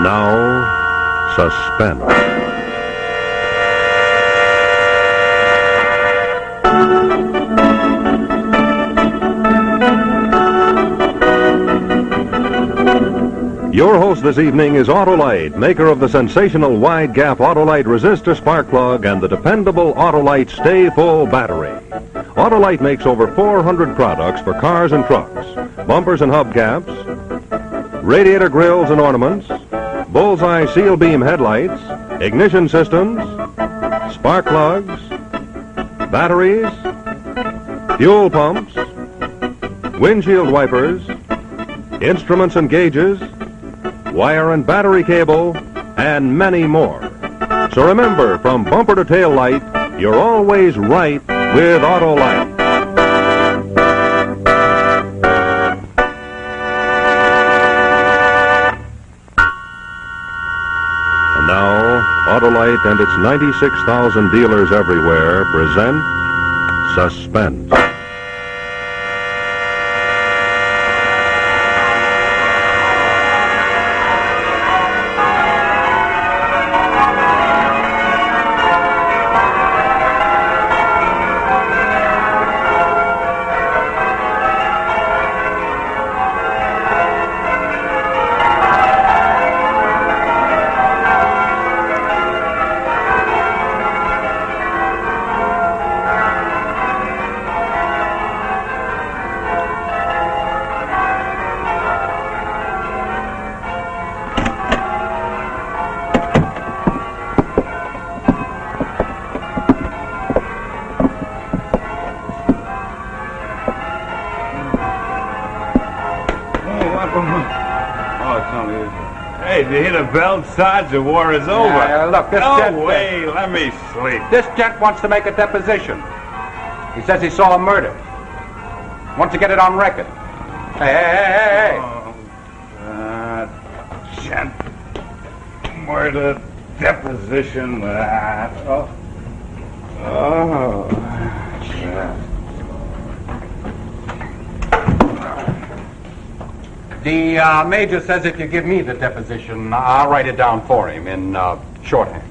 now, Suspense. Your host this evening is Auto-Lite, maker of the sensational wide-gap Auto-Lite resistor spark plug and the dependable Auto-Lite Stay Full battery. Auto-Lite makes over 400 products for cars and trucks, bumpers and hubcaps, radiator grills and ornaments, bullseye seal beam headlights, ignition systems, spark plugs, batteries, fuel pumps, windshield wipers, instruments and gauges, wire and battery cable, and many more. So remember, from bumper to tail light, you're always right with Auto-Lite. And now, Auto-Lite and its 96,000 dealers everywhere present Suspense. Hey, did you hear the bell, Sarge? The war is over. Look, this gent... No way, let me sleep. This gent wants to make a deposition. He says he saw a murder. Wants to get it on record. Hey. Oh, gent. Murder, deposition, Oh, yeah. The major says if you give me the deposition, I'll write it down for him in shorthand.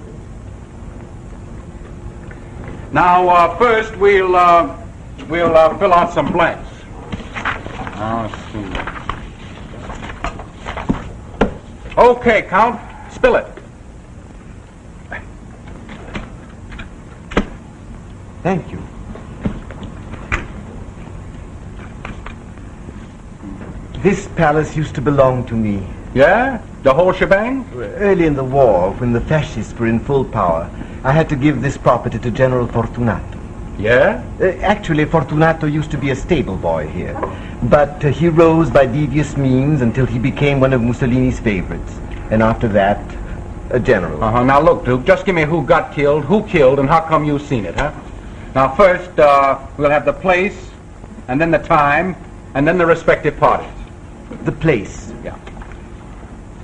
Now, first we'll fill out some blanks. Okay, Count, spill it. Thank you. This palace used to belong to me. Yeah? The whole shebang? Early in the war, when the fascists were in full power, I had to give this property to General Fortunato. Yeah? Actually, Fortunato used to be a stable boy here. But he rose by devious means until he became one of Mussolini's favorites. And after that, a general. Now look, Duke, just give me who got killed, who killed, and how come you've seen it, huh? Now first, we'll have the place, and then the time, and then the respective parties. The place. Yeah.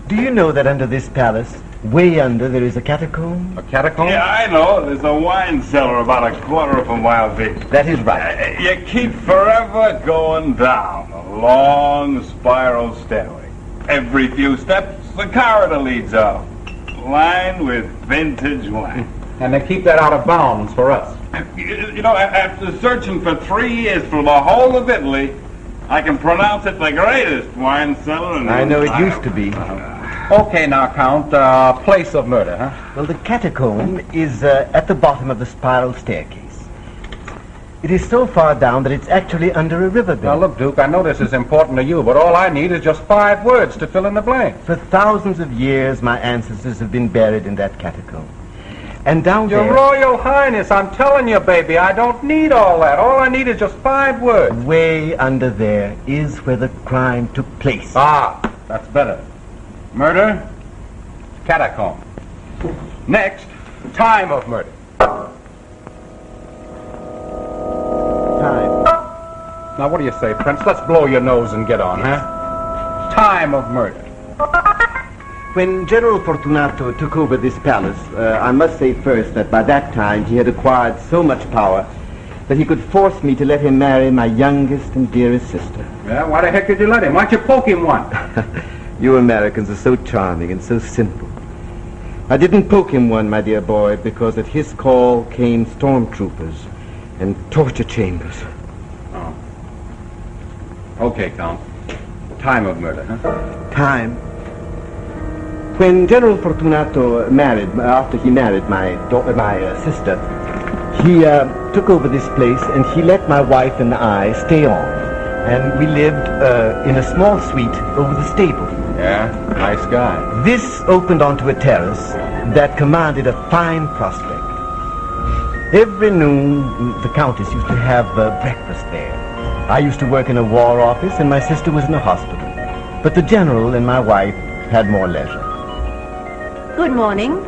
Do you know that under this palace, way under, there is a catacomb? A catacomb? Yeah, I know. There's a wine cellar about a quarter of a mile deep. That is right. You keep forever going down a long spiral stairway. Every few steps, the corridor leads up, lined with vintage wine. And they keep that out of bounds for us. You know, after searching for 3 years for the whole of Italy, I can pronounce it the greatest wine cellar in the I know it used to be. Okay, now, Count, place of murder, huh? Well, the catacomb is at the bottom of the spiral staircase. It is so far down that it's actually under a riverbed. Now, look, Duke, I know this is important to you, but all I need is just 5 words to fill in the blank. For thousands of years, my ancestors have been buried in that catacomb. And down Your there... Royal Highness, I'm telling you, baby, I don't need all that. All I need is just 5 words. Way under there is where the crime took place. Ah, that's better. Murder, catacomb. Next, time of murder. Time. Now, what do you say, Prince? Let's blow your nose and get on, huh? Time of murder. When General Fortunato took over this palace, I must say first that by that time he had acquired so much power that he could force me to let him marry my youngest and dearest sister. Yeah, why the heck did you let him? Why don't you poke him one? You Americans are so charming and so simple. I didn't poke him one, my dear boy, because at his call came stormtroopers and torture chambers. Oh. Okay, Count. Time of murder, huh? Time. When General Fortunato married, after he married my sister, he took over this place and he let my wife and I stay on. And we lived in a small suite over the stable. Yeah, nice guy. This opened onto a terrace that commanded a fine prospect. Every noon, the Countess used to have breakfast there. I used to work in a war office and my sister was in a hospital. But the General and my wife had more leisure. Good morning.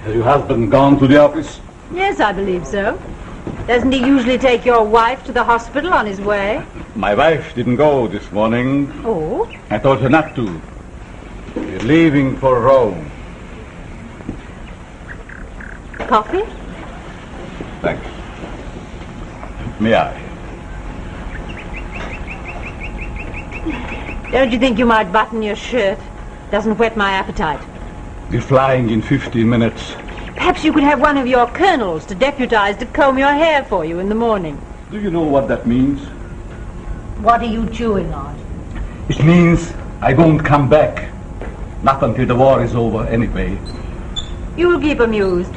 Has your husband gone to the office? Yes, I believe so. Doesn't he usually take your wife to the hospital on his way? My wife didn't go this morning. Oh? I told her not to. We're leaving for Rome. Coffee? Thanks. May I? Don't you think you might button your shirt? Doesn't whet my appetite. We're flying in 15 minutes. Perhaps you could have one of your colonels to deputize to comb your hair for you in the morning. Do you know what that means? What are you chewing on? It means I won't come back. Not until the war is over anyway. You'll keep amused.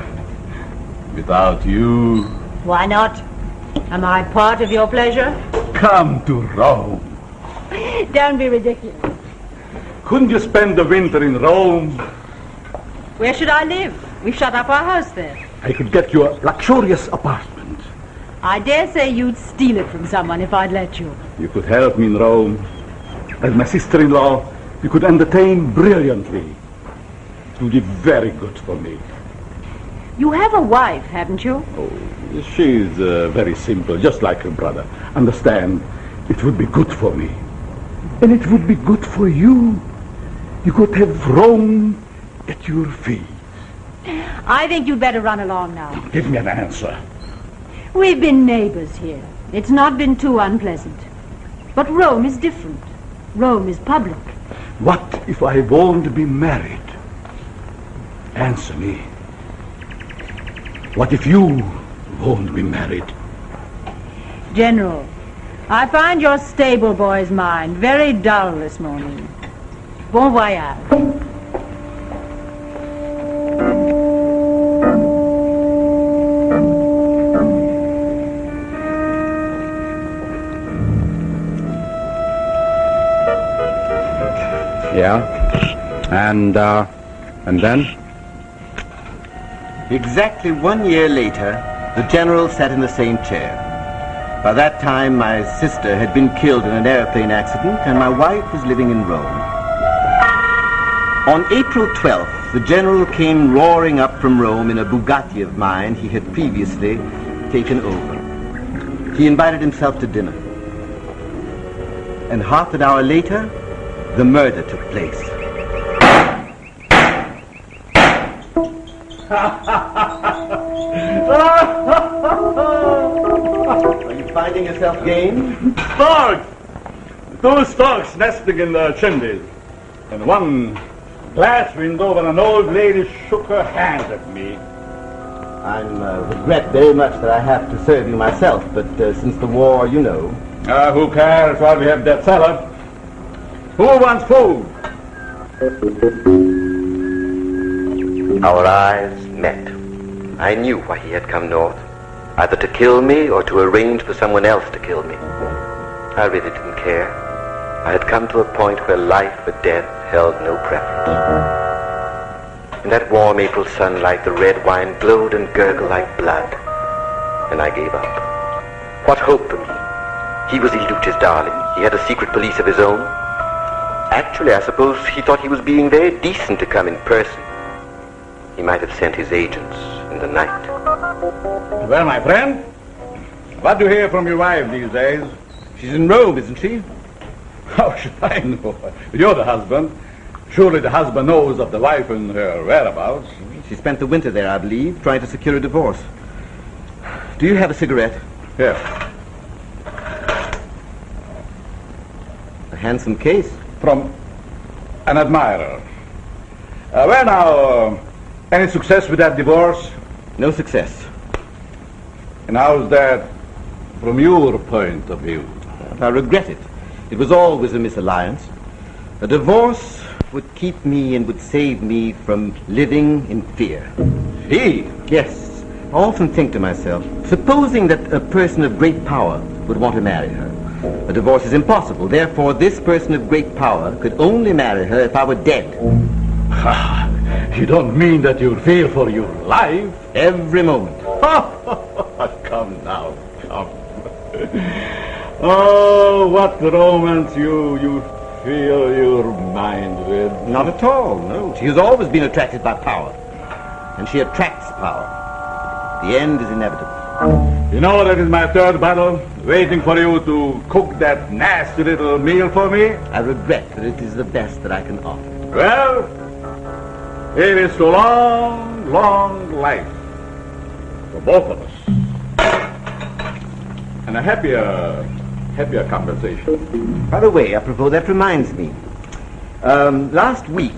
Without you. Why not? Am I part of your pleasure? Come to Rome. Don't be ridiculous. Couldn't you spend the winter in Rome? Where should I live? We've shut up our house there. I could get you a luxurious apartment. I dare say you'd steal it from someone if I'd let you. You could help me in Rome. As my sister-in-law, you could entertain brilliantly. It would be very good for me. You have a wife, haven't you? Oh, she's very simple, just like her brother. Understand, it would be good for me. And it would be good for you. You could have Rome at your feet. I think you'd better run along now. Give me an answer. We've been neighbors here. It's not been too unpleasant. But Rome is different. Rome is public. What if I won't be married? Answer me. What if you won't be married? General, I find your stable boy's mind very dull this morning. Bon voyage. Yeah? And then? Exactly 1 year later, the General sat in the same chair. By that time, my sister had been killed in an airplane accident, and my wife was living in Rome. On April 12th, the General came roaring up from Rome in a Bugatti of mine he had previously taken over. He invited himself to dinner. And half an hour later, the murder took place. Are you finding yourself game? Dogs! Two storks nesting in the chimneys. And one glass window when an old lady shook her hand at me. I regret very much that I have to serve you myself, but since the war, you know. Who cares while we have that salad? Who wants food? Our eyes met. I knew why he had come north, either to kill me or to arrange for someone else to kill me. I really didn't care. I had come to a point where life or death held no preference. In that warm April sunlight, the red wine glowed and gurgled like blood, and I gave up. What hope for me? He was Iluch's darling. He had a secret police of his own. Actually, I suppose he thought he was being very decent to come in person. He might have sent his agents in the night. Well, my friend, what do you hear from your wife these days? She's in Rome, isn't she? How should I know? You're the husband. Surely the husband knows of the wife and her whereabouts. She spent the winter there, I believe, trying to secure a divorce. Do you have a cigarette? Here. handsome case. From an admirer. Well, now, any success with that divorce? No success. And how's that from your point of view? I regret it. It was always a misalliance. A divorce would keep me and would save me from living in fear. He? Yes. I often think to myself, supposing that a person of great power would want to marry her. A divorce is impossible. Therefore, this person of great power could only marry her if I were dead. You don't mean that you fear for your life? Every moment. Come now, come. Oh, what romance you fill your mind with. Not at all, no. She has always been attracted by power. And she attracts power. The end is inevitable. You know, that is my third battle, waiting for you to cook that nasty little meal for me. I regret that it is the best that I can offer. Well, it is to long, long life for both of us. And a happier conversation. By the way, apropos, that reminds me. Last week,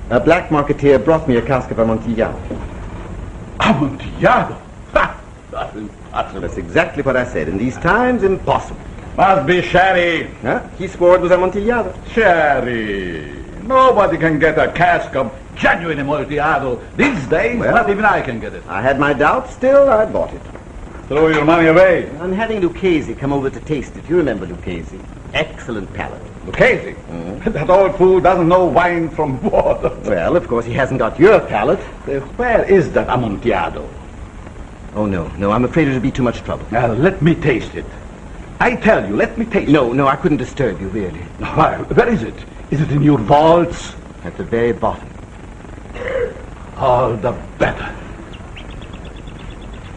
a black marketeer brought me a cask of Amontillado. Amontillado? Ha! That's impossible. That's exactly what I said. In these times, impossible. Must be sherry. Huh? He swore it was Amontillado. Sherry. Nobody can get a cask of genuine Amontillado these days. Well, not even I can get it. I had my doubts. Still, I bought it. Throw your money away. I'm having Lucchese come over to taste it. You remember Lucchese? Excellent palate. Lucchese. That old fool doesn't know wine from water. Well, of course, he hasn't got your palate. Where is that Amontillado? Oh, no, I'm afraid it'll be too much trouble. Now, let me taste it. I tell you, let me taste it. No, I couldn't disturb you, really. Why, where is it? Is it in your vaults? At the very bottom. All the better.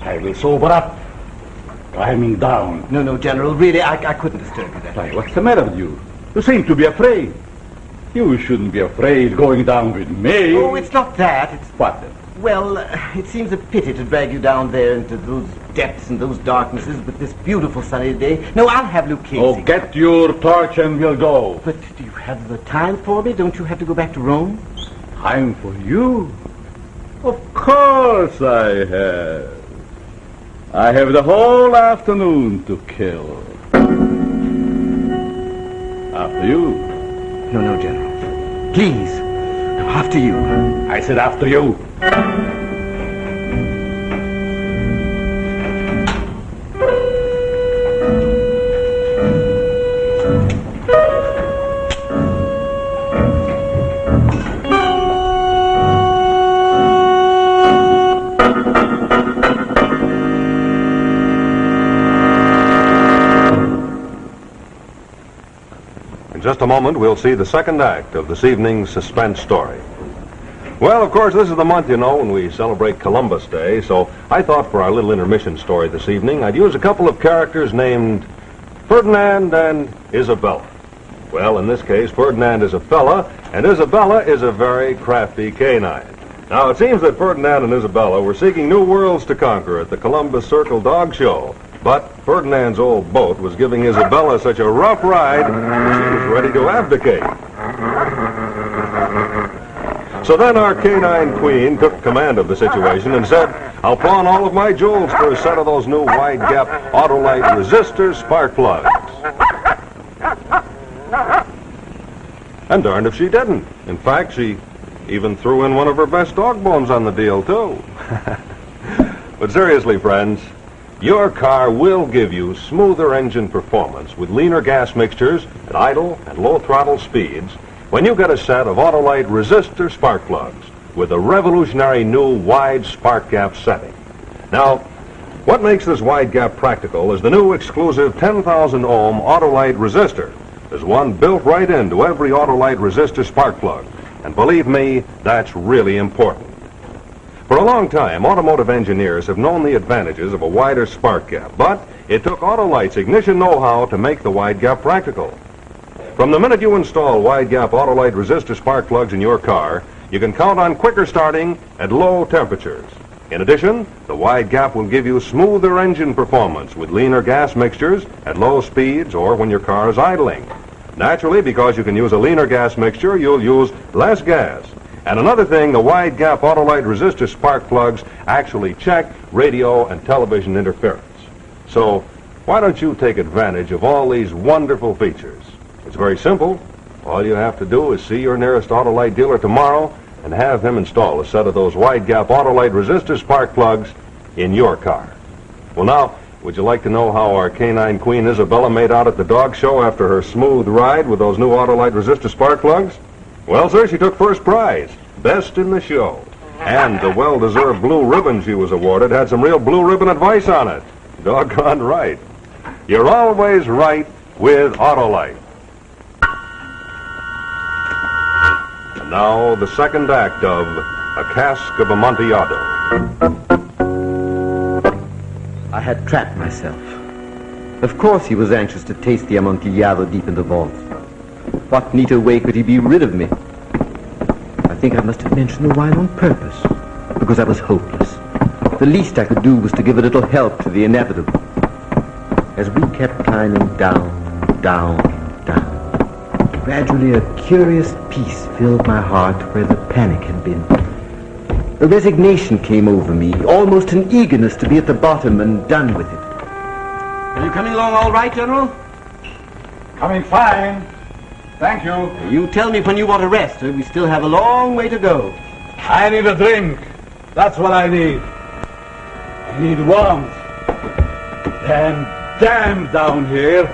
I will sober up. Climbing down. No, General, really, I couldn't disturb you that way. Why, what's the matter with you? You seem to be afraid. You shouldn't be afraid going down with me. Oh, it's not that. It's... What then? Well, it seems a pity to drag you down there into those depths and those darknesses with this beautiful sunny day. No, I'll have Lucchese. Oh, get your torch and we'll go. But do you have the time for me? Don't you have to go back to Rome? Time for you? Of course I have. I have the whole afternoon to kill. After you. No, General. Please. No, after you. I said after you. In just a moment, we'll see the second act of this evening's suspense story. Well, of course, this is the month, you know, when we celebrate Columbus Day, so I thought for our little intermission story this evening, I'd use a couple of characters named Ferdinand and Isabella. Well, in this case, Ferdinand is a fella, and Isabella is a very crafty canine. Now, it seems that Ferdinand and Isabella were seeking new worlds to conquer at the Columbus Circle Dog Show, but Ferdinand's old boat was giving Isabella such a rough ride that she was ready to abdicate. So then our canine queen took command of the situation and said, I'll pawn all of my jewels for a set of those new wide-gap Auto-Lite resistor spark plugs. And darned if she didn't. In fact, she even threw in one of her best dog bones on the deal, too. But seriously, friends, your car will give you smoother engine performance with leaner gas mixtures at idle and low throttle speeds when you get a set of Auto-Lite resistor spark plugs with a revolutionary new wide spark gap setting. Now, what makes this wide gap practical is the new exclusive 10,000 ohm Auto-Lite resistor. There's one built right into every Auto-Lite resistor spark plug. And believe me, that's really important. For a long time, automotive engineers have known the advantages of a wider spark gap, but it took Auto-Lite's ignition know-how to make the wide gap practical. From the minute you install wide-gap Auto-Lite resistor spark plugs in your car, you can count on quicker starting at low temperatures. In addition, the wide gap will give you smoother engine performance with leaner gas mixtures at low speeds or when your car is idling. Naturally, because you can use a leaner gas mixture, you'll use less gas. And another thing, the wide gap Auto-Lite resistor spark plugs actually check radio and television interference. So why don't you take advantage of all these wonderful features? It's very simple. All you have to do is see your nearest Auto-Lite dealer tomorrow and have him install a set of those wide gap Auto-Lite resistor spark plugs in your car. Well, now, would you like to know how our canine queen Isabella made out at the dog show after her smooth ride with those new Auto-Lite resistor spark plugs? Well, sir, she took first prize, best in the show. And the well-deserved blue ribbon she was awarded had some real blue ribbon advice on it. Doggone right. You're always right with Auto-Lite. And now, the second act of A Cask of Amontillado. I had trapped myself. Of course he was anxious to taste the Amontillado deep in the vault. What neater way could he be rid of me? I think I must have mentioned the wine on purpose, because I was hopeless. The least I could do was to give a little help to the inevitable. As we kept climbing down, down, down, gradually a curious peace filled my heart where the panic had been. A resignation came over me, almost an eagerness to be at the bottom and done with it. Are you coming along all right, General? Coming fine. Thank you. You tell me when you want to rest. We still have a long way to go. I need a drink. That's what I need. I need warmth. Damn down here.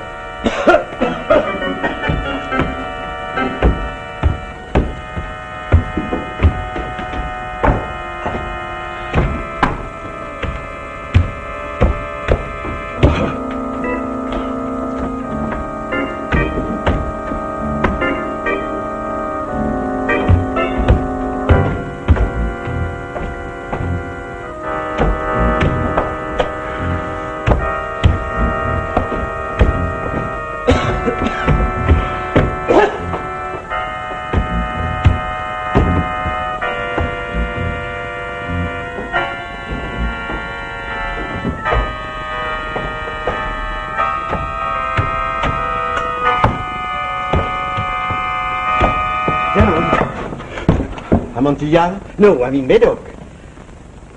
Amontillado? No, I mean Medoc.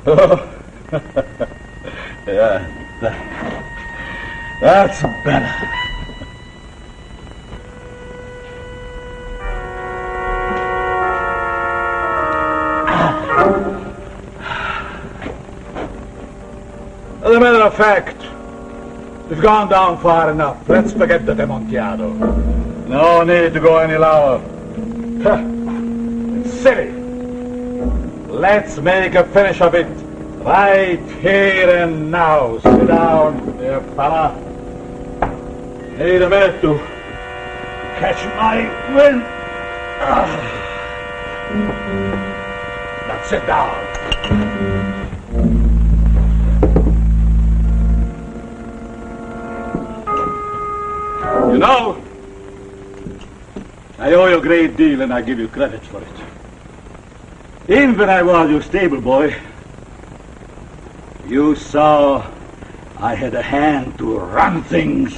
Oh. Yeah, that's better. As a matter of fact, we've gone down far enough. Let's forget the Amontillado. No need to go any lower. It's silly. Let's make a finish of it right here and now. Sit down, dear fella. Need a minute to catch my wind. Now sit down. You know, I owe you a great deal and I give you credit for it. Even when I was your stable boy, you saw I had a hand to run things.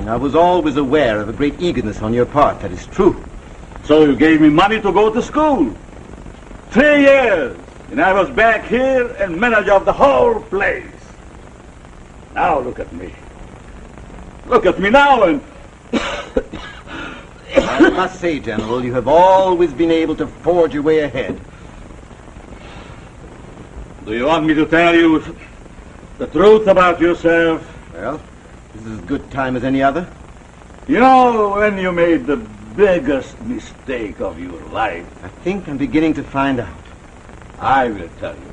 I was always aware of a great eagerness on your part, that is true. So you gave me money to go to school. 3 years, and I was back here and manager of the whole place. Now look at me. Look at me now and... I must say, General, you have always been able to forge your way ahead. Do you want me to tell you the truth about yourself? Well, this is as good time as any other. You know, when you made the biggest mistake of your life, I think I'm beginning to find out. I will tell you.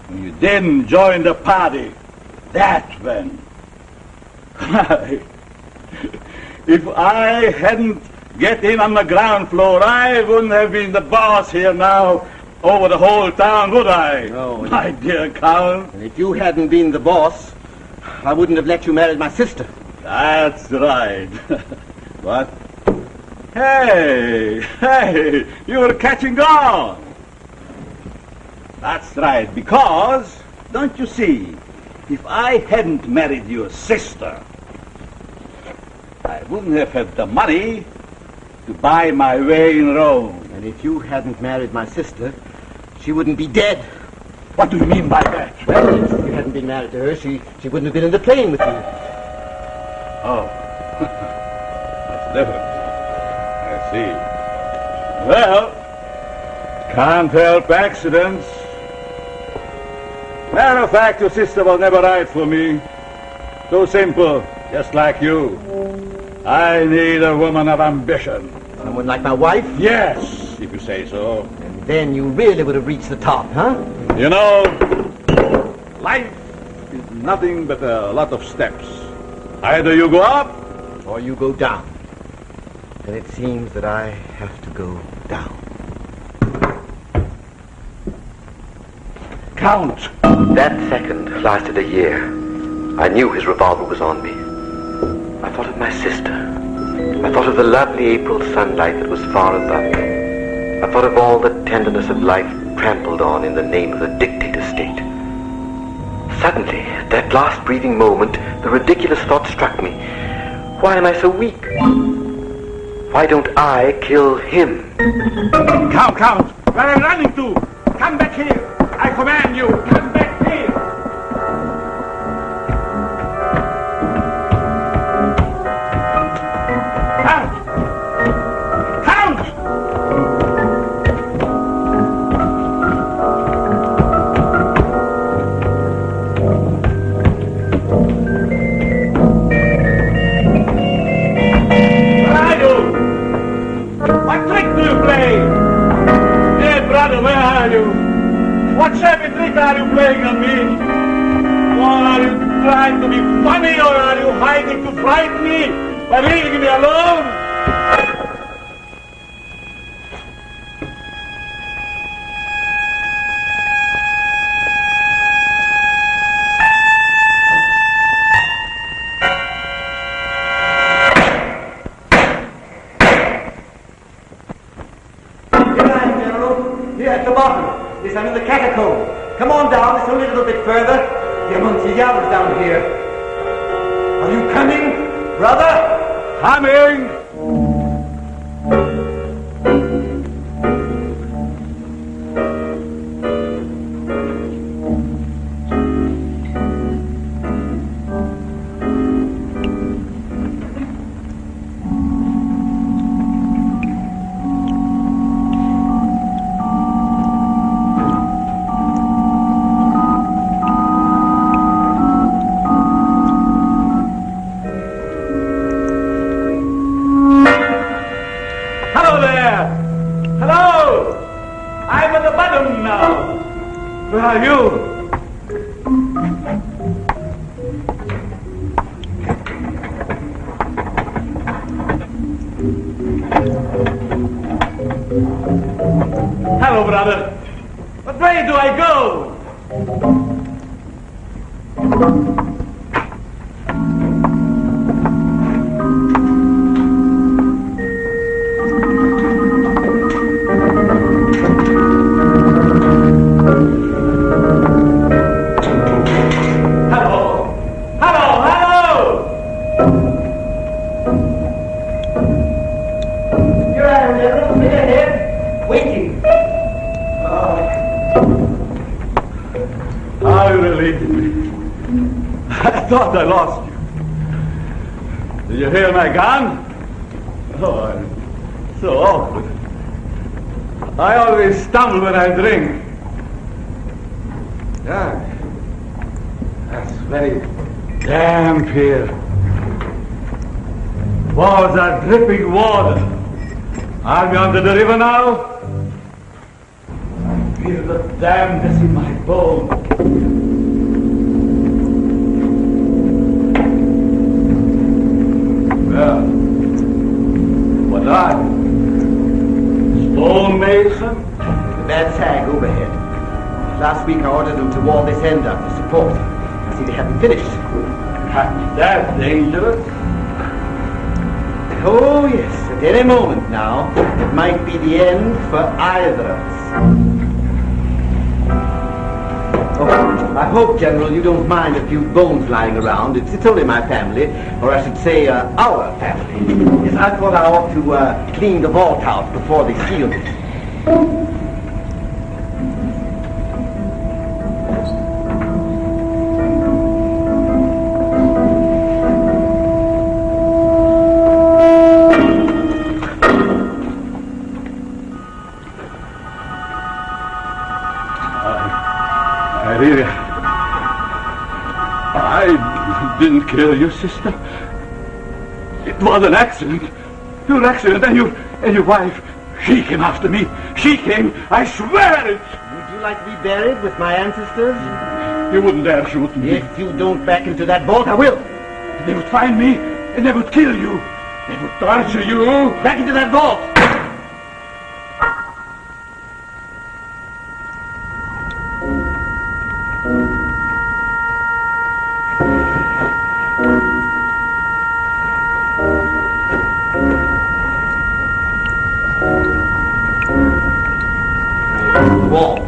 When you didn't join the party, that's when. If I hadn't get in on the ground floor, I wouldn't have been the boss here now over the whole town, would I? No. My dear Count. And if you hadn't been the boss, I wouldn't have let you marry my sister. That's right. But, hey, you were catching on. That's right, because, don't you see, if I hadn't married your sister, I wouldn't have had the money to buy my way in Rome. And if you hadn't married my sister, she wouldn't be dead. What do you mean by that? Well, if you hadn't been married to her, she wouldn't have been in the plane with you. Oh. That's different. I see. Well, can't help accidents. Matter of fact, your sister was never right for me. So simple, just like you. I need a woman of ambition. Someone like my wife? Yes, if you say so. And then you really would have reached the top, huh? You know, life is nothing but a lot of steps. Either you go up, Or you go down. And it seems that I have to go down. count. That second lasted a year. I knew his revolver was on me. I thought of my sister. I thought of the lovely April sunlight that was far above me. I thought of all the tenderness of life trampled on in the name of the dictator state. Suddenly, at that last breathing moment, the ridiculous thought struck me. Why am I so weak? Why don't I kill him? Count! Where are you running to? Come back here! I command you! Come back here! Count! Where are you? What trick do you play? Dear brother, where are you? What shabby trick are you playing on me? Or are you trying to be funny, or are you hiding to frighten me by leaving me alone? Here at the bottom. Yes, I'm in the catacomb. Come on down, it's only a little bit further. The Amontillado's down here. Are you coming, brother? Coming! Hello there! Hello! I'm at the bottom now. Where are you? Hello, brother. What way do I go? I thought I lost you. Did you hear my gun? Oh, I'm so awkward. I always stumble when I drink. Yeah, that's very damp here. Walls are dripping water. Are we under the river now? I feel the dampness in my bones. Well, what are you? Stonemason? The bad sag overhead. Last week I ordered them to wall this end up for support. I see they haven't finished. That's dangerous. Oh, yes. At any moment now, it might be the end for either of us. Oh, I hope, General, you don't mind a few bones lying around. It's only my family, or I should say, our family. Yes, I thought I ought to clean the vault out before they sealed it. I didn't kill your sister. It was an accident. Pure accident. And your wife, she came after me. She came, I swear it. Would you like to be buried with my ancestors? You wouldn't dare shoot me. If you don't back into that vault, I will. They would find me, and they would kill you. They would torture you. Back into that vault. Wall.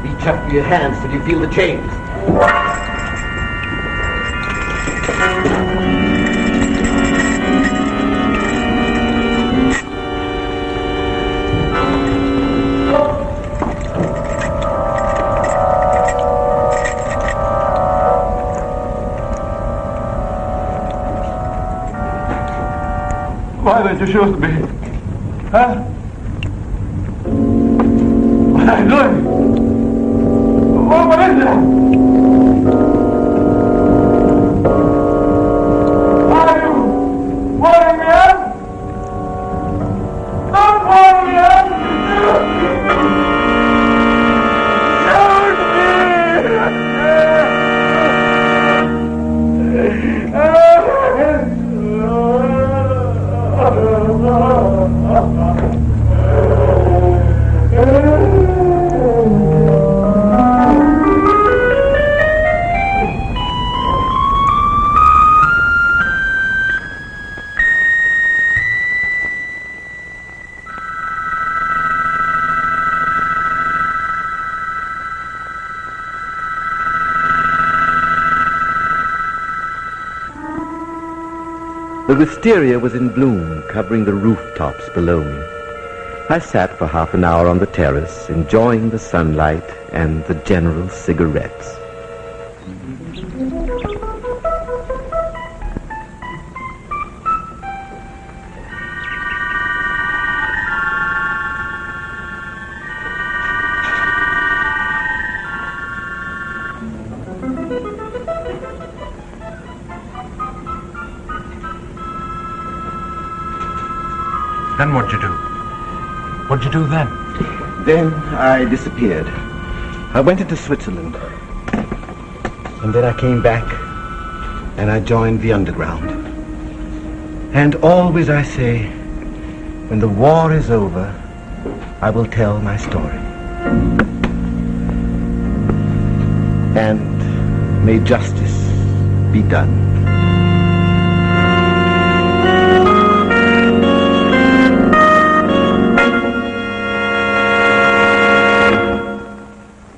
Reach up with your hands till you feel the chains. Why did you shoot me? Huh? What are you doing? What is that? Are you warning me up? Don't warn me up! The wisteria was in bloom, covering the rooftops below me. I sat for half an hour on the terrace, enjoying the sunlight and the general cigarettes. Then what'd you do? What'd you do then? Then I disappeared. I went into Switzerland. And then I came back and I joined the underground. And always I say, when the war is over, I will tell my story. And may justice be done.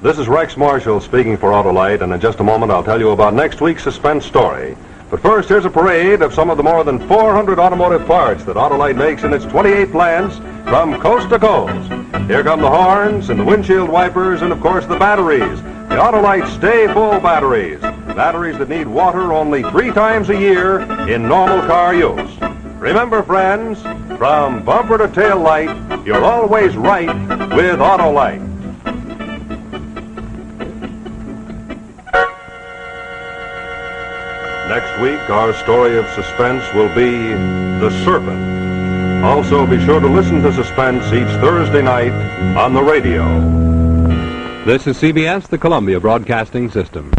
This is Rex Marshall speaking for Auto-Lite, and in just a moment I'll tell you about next week's suspense story. But first, here's a parade of some of the more than 400 automotive parts that Auto-Lite makes in its 28 plants from coast to coast. Here come the horns and the windshield wipers and, of course, the batteries. The Auto-Lite Stay Full batteries. Batteries that need water only 3 times a year in normal car use. Remember, friends, from bumper to tail light, you're always right with Auto-Lite. Next week, our story of suspense will be The Serpent. Also, be sure to listen to Suspense each Thursday night on the radio. This is CBS, the Columbia Broadcasting System.